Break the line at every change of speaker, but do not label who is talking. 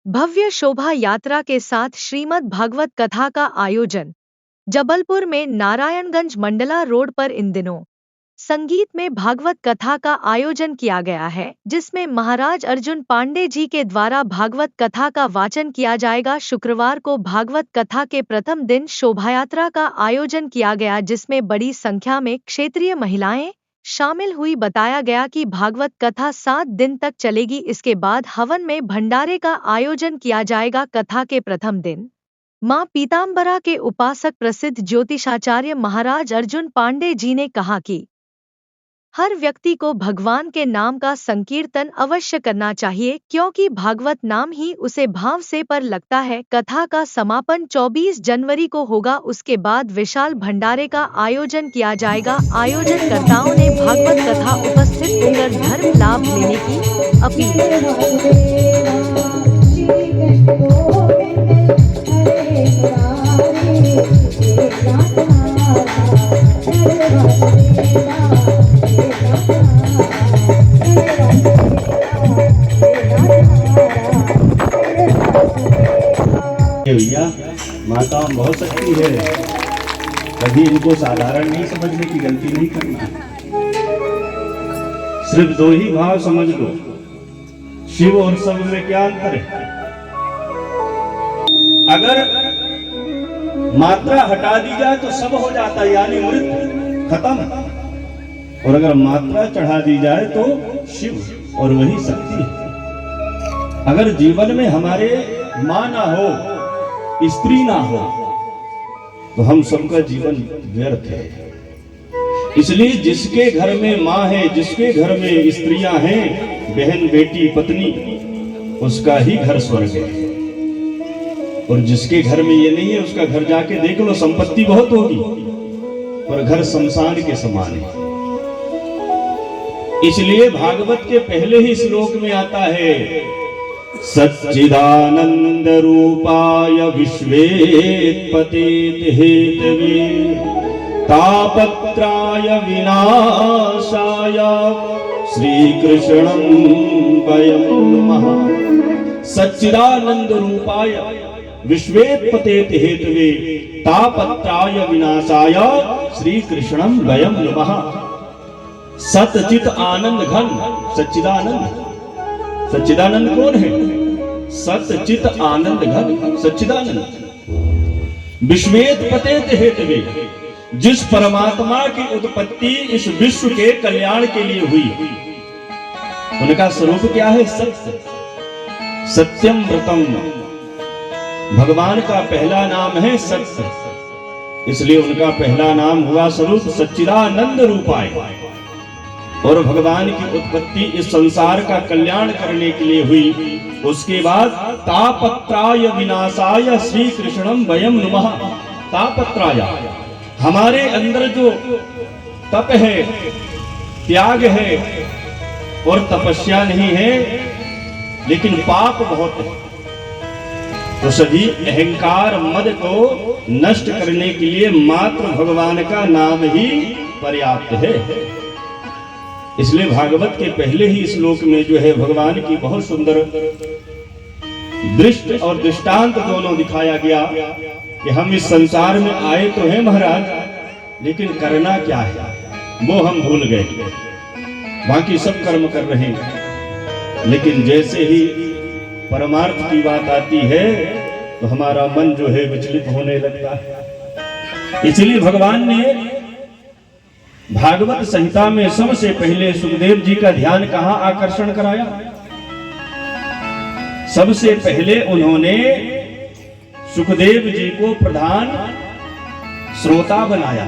भव्य शोभा यात्रा के साथ श्रीमद् भागवत कथा का आयोजन जबलपुर में नारायणगंज मंडला रोड पर इन दिनों संगीत में भागवत कथा का आयोजन किया गया है, जिसमें महाराज अर्जुन पांडे जी के द्वारा भागवत कथा का वाचन किया जाएगा। शुक्रवार को भागवत कथा के प्रथम दिन शोभायात्रा का आयोजन किया गया, जिसमें बड़ी संख्या में क्षेत्रीय महिलाएं शामिल हुई। बताया गया कि भागवत कथा 7 दिन तक चलेगी। इसके बाद हवन में भंडारे का आयोजन किया जाएगा। कथा के प्रथम दिन मां पीताम्बरा के उपासक प्रसिद्ध ज्योतिषाचार्य महाराज अर्जुन पांडे जी ने कहा कि हर व्यक्ति को भगवान के नाम का संकीर्तन अवश्य करना चाहिए, क्योंकि भागवत नाम ही उसे भाव से पर लगता है। कथा का समापन 24 जनवरी को होगा। उसके बाद विशाल भंडारे का आयोजन किया जाएगा। आयोजनकर्ताओं ने भागवत कथा उपस्थित होकर धर्म लाभ लेने की अपील
भैया माता बहुत शक्ति है, कभी इनको साधारण नहीं समझने की गलती नहीं करना। सिर्फ 2 ही भाव समझ लो, शिव और सब में क्या अंतर है। अगर मात्रा हटा दी जाए तो सब हो जाता है, यानी मृत्यु खत्म, और अगर मात्रा चढ़ा दी जाए तो शिव और वही शक्ति है। अगर जीवन में हमारे मां ना हो, स्त्री ना हो, तो हम सबका जीवन व्यर्थ है। इसलिए जिसके घर में मां है, जिसके घर में स्त्रियां हैं, बहन बेटी पत्नी, उसका ही घर स्वर्ग है। और जिसके घर में ये नहीं है, उसका घर जाके देख लो, संपत्ति बहुत होगी पर घर शमशान के समान है। इसलिए भागवत के पहले ही श्लोक में आता है, सच्चिदानंद रूपाय विश्वेत्पते हेतवे तापत्राय विनाशाय श्रीकृष्णं वयं नमः। सच्चिदानंद रूपाय विश्वेत्पते हेतवे तापत्राय विनाशाय श्रीकृष्णं वयं नमः। सच्चित आनंद घन सच्चिदानंद। सच्चिदानंद कौन है? सच्चित आनंद घन सच्चिदानंद। विश्वेत्पते हेतवे, जिस परमात्मा की उत्पत्ति इस विश्व के कल्याण के लिए हुई, उनका स्वरूप क्या है? सत्य, सत्यम व्रतम। भगवान का पहला नाम है सत्य, इसलिए उनका पहला नाम हुआ स्वरूप सच्चिदानंद रूपाय। और भगवान की उत्पत्ति इस संसार का कल्याण करने के लिए हुई। उसके बाद तापत्राय विनाशाय श्री कृष्णं वयं नमः। तापत्राय, हमारे अंदर जो तप है, त्याग है और तपस्या नहीं है, लेकिन पाप बहुत है, तो सभी अहंकार मद को नष्ट करने के लिए मात्र भगवान का नाम ही पर्याप्त है। इसलिए भागवत के पहले ही श्लोक में जो है भगवान की बहुत सुंदर दृष्ट और दृष्टांत दोनों दिखाया गया कि हम इस संसार में आए तो हैं महाराज, लेकिन करना क्या है वो हम भूल गए। बाकी सब कर्म कर रहे हैं, लेकिन जैसे ही परमार्थ की बात आती है तो हमारा मन जो है विचलित होने लगता है। इसलिए भगवान ने भागवत संहिता में सबसे पहले सुखदेव जी का ध्यान कहां आकर्षण कराया? सबसे पहले उन्होंने सुखदेव जी को प्रधान श्रोता बनाया।